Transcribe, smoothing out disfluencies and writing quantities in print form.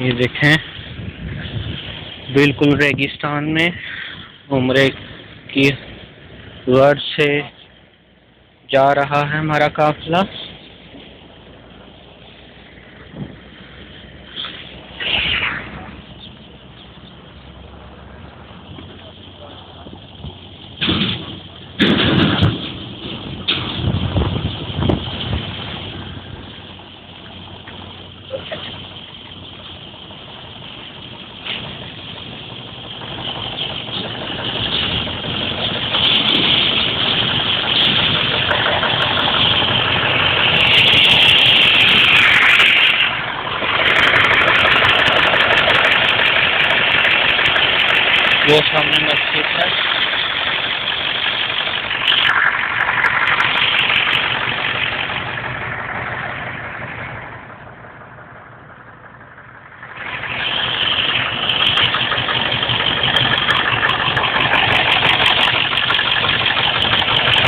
ये देखें, बिल्कुल रेगिस्तान में उम्रे की गर्ज से जा रहा है हमारा काफिला। वो